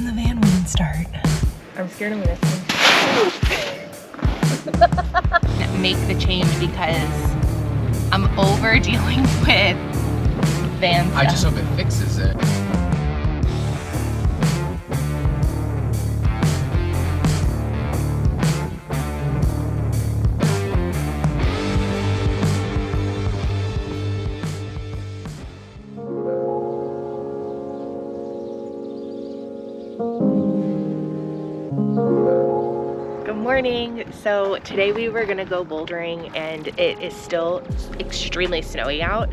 And the van wouldn't start. I'm scared I'm gonna sink. Make the change because I'm over dealing with van stuff. I just hope it fixes it. Morning. So today we were gonna go bouldering and it is still extremely snowy out.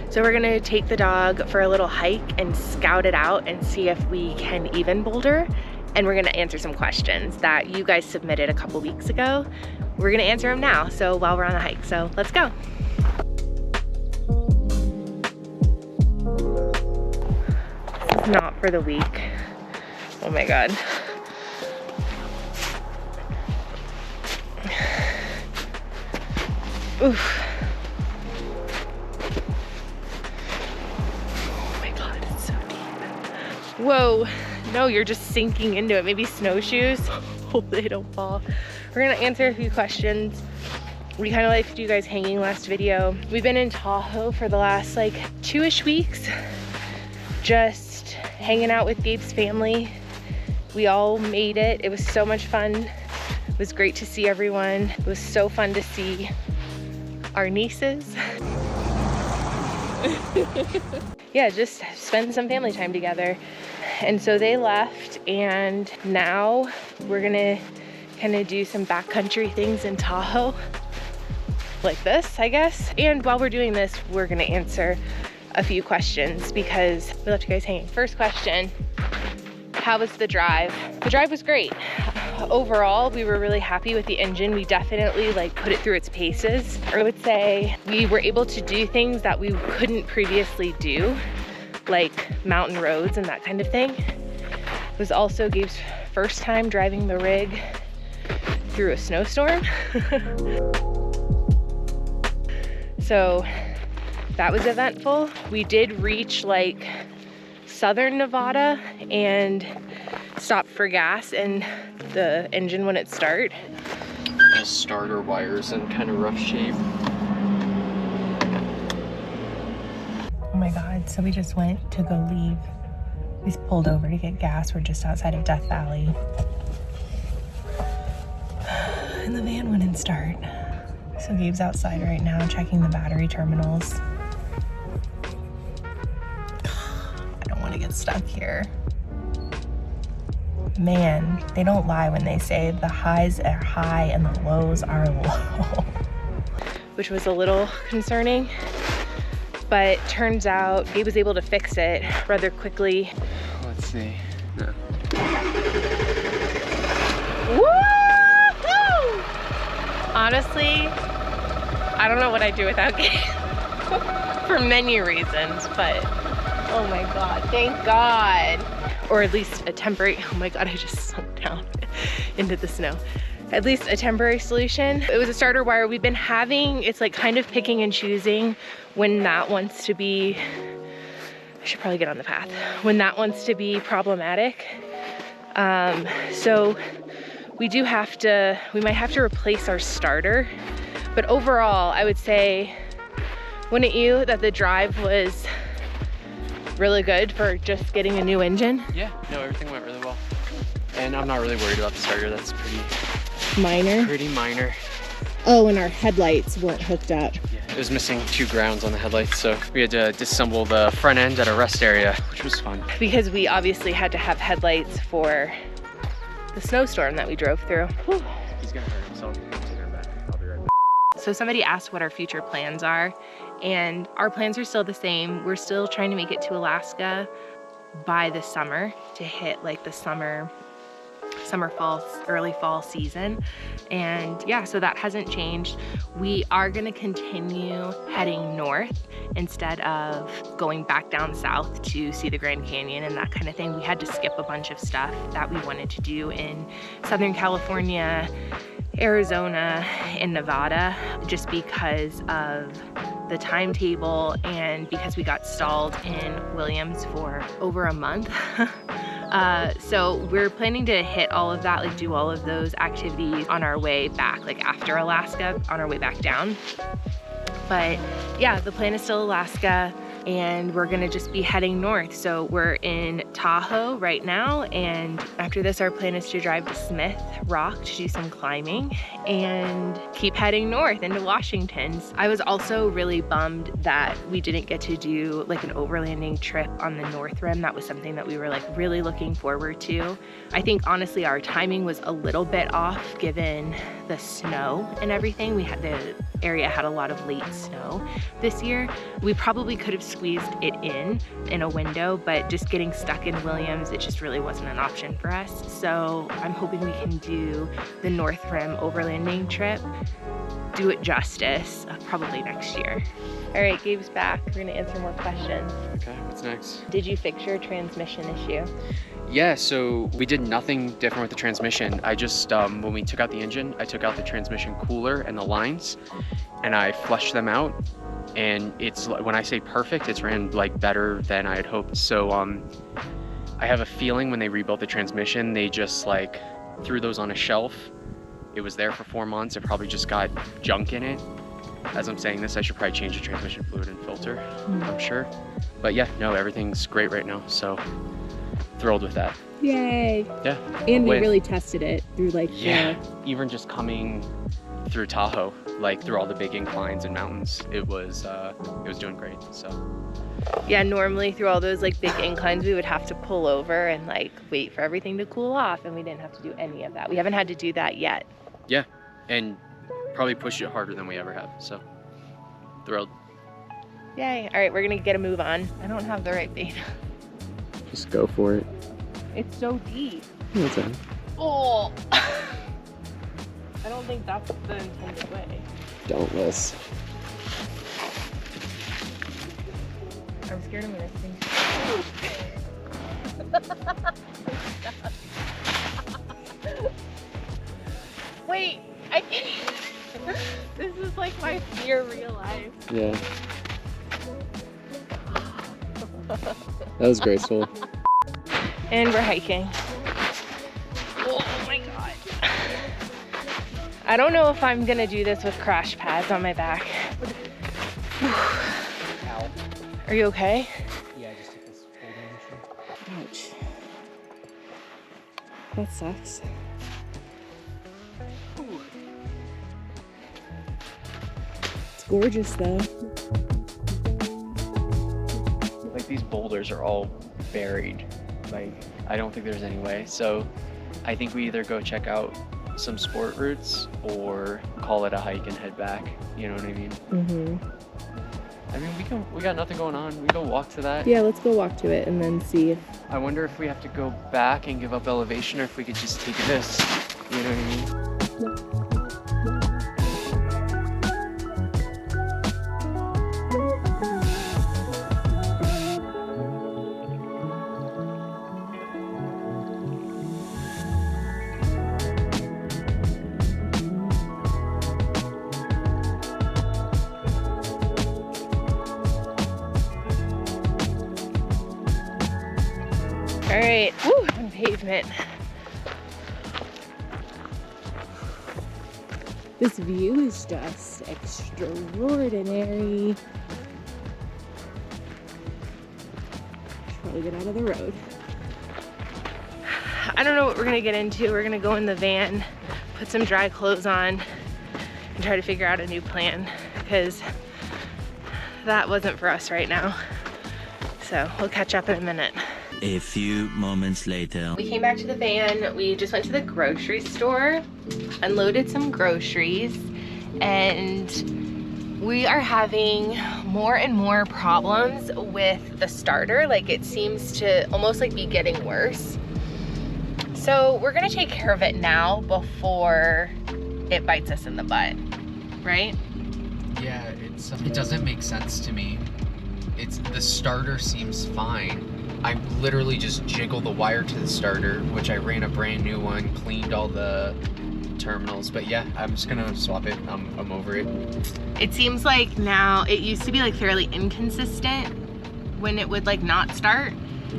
So we're gonna take the dog for a little hike and scout it out and see if we can even boulder. And we're gonna answer some questions that you guys submitted a couple weeks ago. We're gonna answer them now. So while we're on the hike, so let's go. This is not for the weak. Oh my God. Oof. Oh my God, it's so deep. Whoa, no, you're just sinking into it. Maybe snowshoes. Hope they don't fall. We're gonna answer a few questions. We kind of left you guys hanging last video. We've been in Tahoe for the last like 2-ish weeks, just hanging out with Gabe's family. We all made it. It was so much fun. It was great to see everyone. It was so fun to see our nieces. Yeah, just spend some family time together. And so they left, and now we're gonna kind of do some backcountry things in Tahoe, like this, I guess. And while we're doing this, we're gonna answer a few questions because we left you guys hanging. First question, how was the drive? The drive was great. Overall, we were really happy with the engine. We definitely like put it through its paces. I would say we were able to do things that we couldn't previously do, like mountain roads and that kind of thing. It was also Gabe's first time driving the rig through a snowstorm. So that was eventful. We did reach like southern Nevada and stopped for gas, and the engine wouldn't start. The starter wire's in kind of rough shape. Oh my God, so we just went to go leave. We pulled over to get gas. We're just outside of Death Valley. And the van wouldn't start. So Gabe's outside right now checking the battery terminals. I don't want to get stuck here. Man, they don't lie when they say the highs are high and the lows are low. Which was a little concerning, but turns out Gabe was able to fix it rather quickly. Let's see. No. Woo-hoo! Honestly, I don't know what I'd do without Gabe for many reasons, but oh my God, thank God. Or at least a temporary, oh my God, I just sunk down into the snow. At least a temporary solution. It was a starter wire. We've been having, it's like kind of picking and choosing when that wants to be, I should probably get on the path, when that wants to be problematic. So we do have to, we might have to replace our starter. But overall, I would say, wouldn't you, that the drive was really good for just getting a new engine? Yeah, no, everything went really well. And I'm not really worried about the starter. That's Minor? pretty minor. Oh, and our headlights weren't hooked up. Yeah, it was missing 2 grounds on the headlights, so we had to disassemble the front end at a rest area, which was fun. Because we obviously had to have headlights for the snowstorm that we drove through. Whew. He's gonna hurt himself. I'll be right back. So somebody asked what our future plans are, and our plans are still the same. We're still trying to make it to Alaska by the summer to hit like the summer, fall, early fall season. And yeah, so that hasn't changed. We are gonna continue heading north instead of going back down south to see the Grand Canyon and that kind of thing. We had to skip a bunch of stuff that we wanted to do in Southern California, Arizona, and Nevada, just because of the timetable and because we got stalled in Williams for over a month. So we're planning to hit all of that, like do all of those activities on our way back, like after Alaska, on our way back down. But yeah, the plan is still Alaska, and we're gonna just be heading north. So we're in Tahoe right now, and after this our plan is to drive to Smith Rock to do some climbing and keep heading north into Washington. I was also really bummed that we didn't get to do like an overlanding trip on the North Rim. That was something that we were like really looking forward to. I think honestly our timing was a little bit off given the snow and everything. The area had a lot of late snow this year. We probably could have squeezed it in a window, but just getting stuck in Williams, it just really wasn't an option for us. So I'm hoping we can do the North Rim overlanding trip, do it justice, probably next year. All right, Gabe's back. We're gonna answer more questions. Okay, what's next? Did you fix your transmission issue? Yeah, so we did nothing different with the transmission. I just, when we took out the engine, I took out the transmission cooler and the lines, and I flushed them out. And it's, when I say perfect, it's ran like better than I had hoped. So I have a feeling when they rebuilt the transmission, they just like threw those on a shelf. It was there for 4 months. It probably just got junk in it. As I'm saying this, I should probably change the transmission fluid and filter, I'm sure. But yeah, no, everything's great right now. So thrilled with that. Yay. Yeah. And we really tested it through like even just coming through Tahoe, like through all the big inclines and mountains, it was doing great. So yeah, normally through all those like big inclines we would have to pull over and like wait for everything to cool off, and we didn't have to do any of that. We haven't had to do that yet. Yeah, and probably pushed it harder than we ever have, so thrilled. Yay. All right, we're gonna get a move on. I don't have the right bait. Just go for it. It's so deep. What's that? Oh. I don't think that's the intended way. Don't miss. I'm scared I'm gonna sink. Wait, I can't. This is like my fear realized. Yeah. That was graceful. And we're hiking. Oh my God. I don't know if I'm gonna do this with crash pads on my back. Ow. Are you okay? Yeah, I just took this bouldering issue. Ouch. That sucks. It's gorgeous though. Like these boulders are all buried. Like I don't think there's any way. So I think we either go check out some sport routes or call it a hike and head back. You know what I mean? Mm-hmm. I mean, we got nothing going on. We go walk to that. Yeah, let's go walk to it and then see. I wonder if we have to go back and give up elevation, or if we could just take this. You know what I mean? All right, woo, on pavement. This view is just extraordinary. Should probably get out of the road. I don't know what we're gonna get into. We're gonna go in the van, put some dry clothes on, and try to figure out a new plan, because that wasn't for us right now. So we'll catch up in a minute. A few moments later. We came back to the van. We just went to the grocery store, unloaded some groceries, and we are having more and more problems with the starter. Like it seems to almost like be getting worse. So we're gonna take care of it now before it bites us in the butt, right? Yeah, it doesn't make sense to me. The starter seems fine. I literally just jiggled the wire to the starter, which I ran a brand new one, cleaned all the terminals, but yeah, I'm just gonna swap it. I'm over it. It seems like now, it used to be like fairly inconsistent when it would like not start,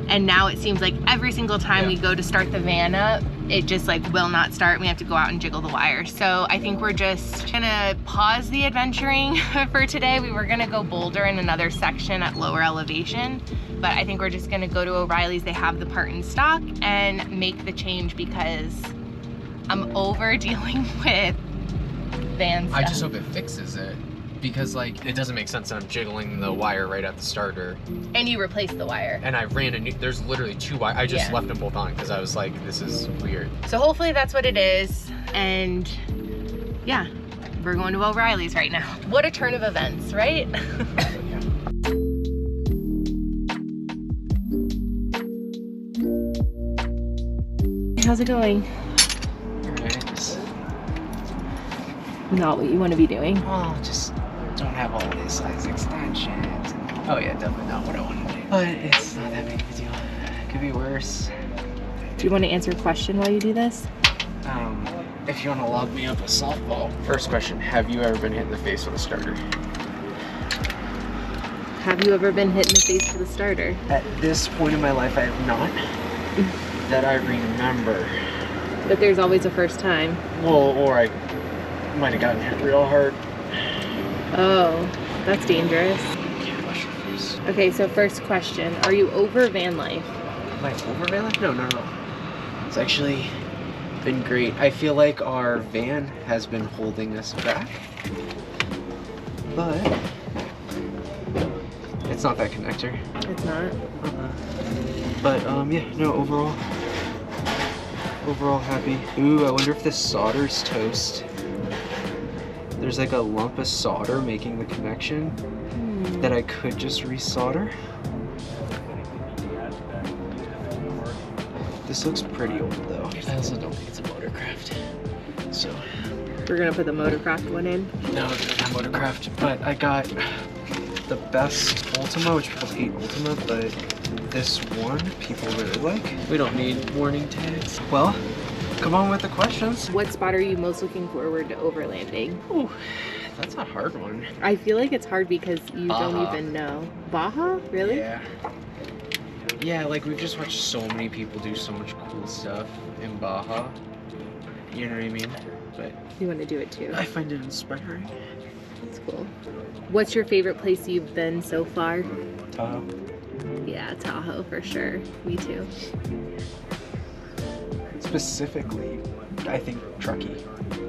And now it seems like every single time we go to start the van up, it just like will not start. We have to go out and jiggle the wire. So I think we're just gonna pause the adventuring for today. We were gonna go boulder in another section at lower elevation, but I think we're just gonna go to O'Reilly's. They have the part in stock, and make the change because I'm over dealing with van stuff. I just hope it fixes it, because like it doesn't make sense that I'm jiggling the wire right at the starter. And you replaced the wire. And I ran a new, there's literally 2 wires. I just left them both on because I was like, this is weird. So hopefully that's what it is. And yeah, we're going to O'Reilly's right now. What a turn of events, right? How's it going? Alright. Not what you want to be doing. Oh, just don't have all these size extensions. Oh yeah, definitely not what I want to do. But it's not that big of a deal. It could be worse. Do you want to answer a question while you do this? If you want to lob me up a softball. First question, have you ever been hit in the face with a starter? Have you ever been hit in the face with a starter? At this point in my life, I have not. That I remember. But there's always a first time. Well, or I might have gotten hit real hard. Oh, that's dangerous. Can't rush refuse. Okay, so first question, are you over van life? Am I over van life? No. It's actually been great. I feel like our van has been holding us back, but it's not that connector. It's not? But yeah, no, overall happy. Ooh, I wonder if this solder's toast. There's like a lump of solder making the connection that I could just resolder. This looks pretty old though. I also don't think it's a motorcraft. So We're gonna put the motorcraft one in? no, not motorcraft, but I got the best Ultima, which people hate Ultima, but this one people really like. We don't need warning tags. Well, come on with the questions. What spot are you most looking forward to overlanding? Ooh, that's a hard one. I feel like it's hard because you don't Baja. even know. Baja? Really? Yeah. Yeah, like we've just watched so many people do so much cool stuff in Baja. You know what I mean? But You want to do it too? I find it inspiring. That's cool. What's your favorite place you've been so far? Tahoe. Yeah, Tahoe for sure. Me too. Specifically, I think Truckee.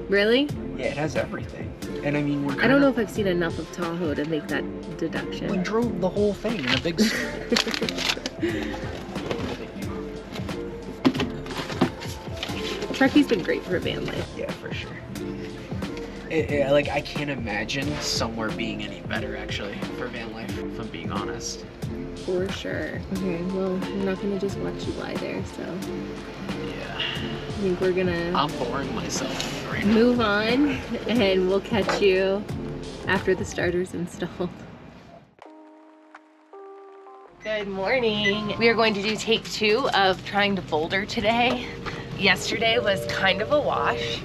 Really? Yeah, it has everything. And I mean, I don't know if I've seen enough of Tahoe to make that deduction. We drove the whole thing in a big circle. Truckee's been great for van life. Yeah, for sure. Like, I can't imagine somewhere being any better, actually, for van life, if I'm being honest. For sure. Okay, well, I'm not gonna just watch you lie there, so Yeah. I think we're gonna I'm boring myself right now. move on and we'll catch you after the starter's installed. Good morning. We are going to do take 2 of trying to boulder today. Yesterday was kind of a wash,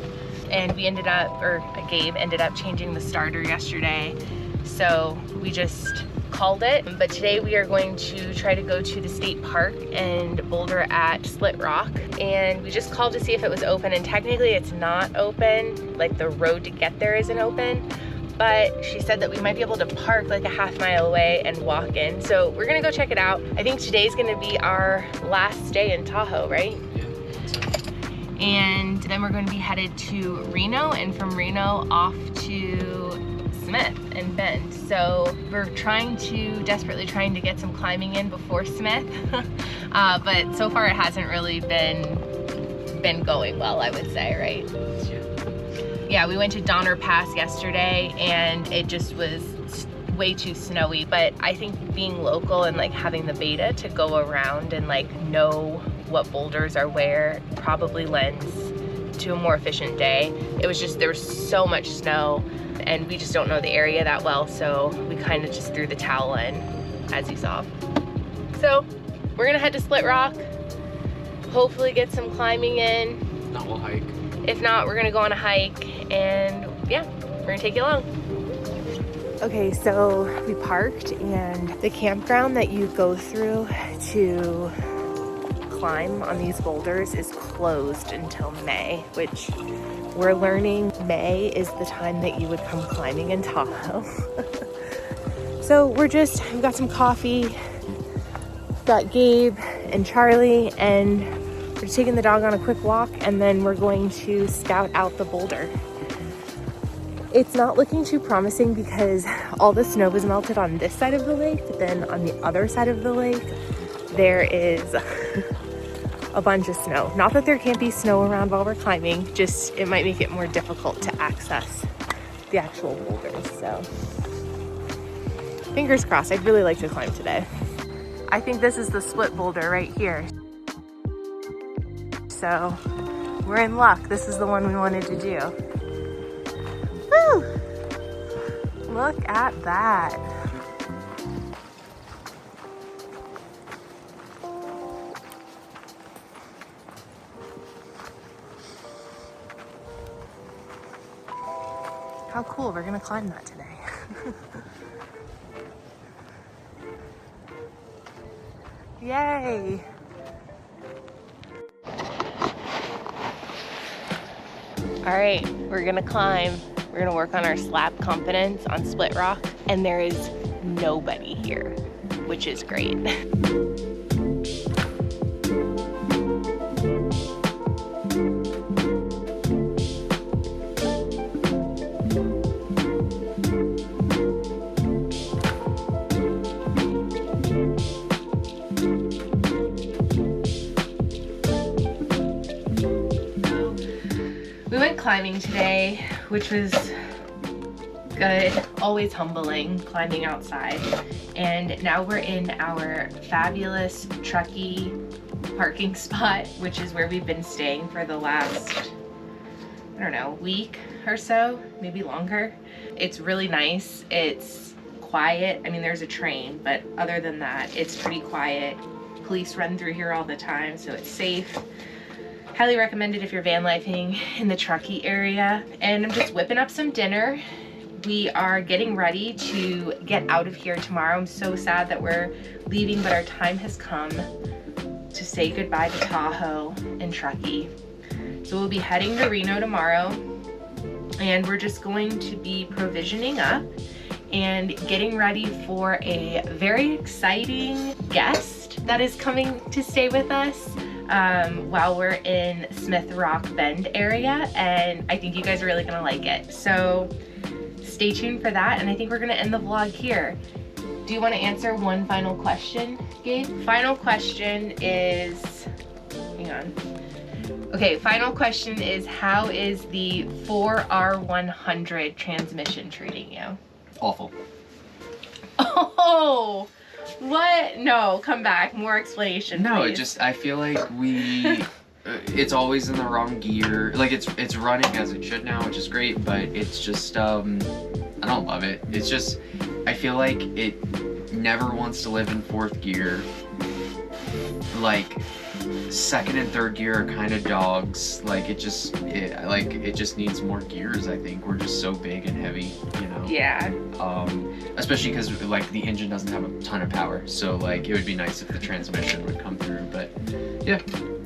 and we ended up, or Gabe ended up changing the starter yesterday, so we just called it. But today we are going to try to go to the state park and boulder at Split Rock, and we just called to see if it was open, and technically it's not open, like the road to get there isn't open, but she said that we might be able to park like a half mile away and walk in. So we're gonna go check it out. I think today's gonna be our last day in Tahoe, right? And then we're going to be headed to Reno, and from Reno off to Smith and Bend. So we're desperately trying to get some climbing in before Smith, but so far it hasn't really been going well, I would say, right? Yeah, we went to Donner Pass yesterday and it just was way too snowy, but I think being local and like having the beta to go around and like know what boulders are where probably lends to a more efficient day. It was just, there was so much snow and we just don't know the area that well, so we kind of just threw the towel in, as you saw. So we're gonna head to Split Rock, hopefully get some climbing in. If not, we'll hike. If not, we're gonna go on a hike, and yeah, we're gonna take you along. Okay, so we parked, and the campground that you go through to climb on these boulders is closed until May, which we're learning May is the time that you would come climbing in Tahoe. So we got some coffee, got Gabe and Charlie, and we're taking the dog on a quick walk, and then we're going to scout out the boulder. It's not looking too promising because all the snow was melted on this side of the lake, but then on the other side of the lake, there is a bunch of snow. Not that there can't be snow around while we're climbing, just it might make it more difficult to access the actual boulders. So fingers crossed. I'd really like to climb today. I think this is the split boulder right here. So we're in luck. This is the one we wanted to do. Woo! Look at that. How cool, we're gonna climb that today. Yay! All right, we're gonna climb. We're gonna work on our slab confidence on split rock, and there is nobody here, which is great. We went climbing today, which was good, always humbling, climbing outside. And now we're in our fabulous Truckee parking spot, which is where we've been staying for the last, I don't know, week or so, maybe longer. It's really nice. It's quiet. I mean, there's a train, but other than that, it's pretty quiet. Police run through here all the time, so it's safe. Highly recommended if you're van lifing in the Truckee area. And I'm just whipping up some dinner. We are getting ready to get out of here tomorrow. I'm so sad that we're leaving, but our time has come to say goodbye to Tahoe and Truckee. So we'll be heading to Reno tomorrow, and we're just going to be provisioning up and getting ready for a very exciting guest that is coming to stay with us while we're in Smith Rock Bend area, and I think you guys are really gonna like it. So stay tuned for that, and I think we're gonna end the vlog here. Do you want to answer one final question, Gabe? Final question is, hang on. Okay, final question is, how is the 4R100 transmission treating you? Awful. Oh, what? No, come back. More explanation, No, please. it just, I feel like it's always in the wrong gear. Like it's running as it should now, which is great, but it's just, I don't love it. It's just, I feel like it never wants to live in fourth gear. Like, second and third gear are kind of dogs. Like, it just needs more gears, I think. We're just so big and heavy, you know? Yeah. Especially because, like, the engine doesn't have a ton of power. So, like, it would be nice if the transmission would come through, but yeah.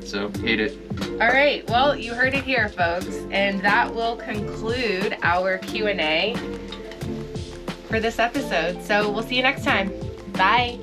So, hate it. All right, well, you heard it here, folks, and that will conclude our Q&A for this episode. So we'll see you next time. Bye.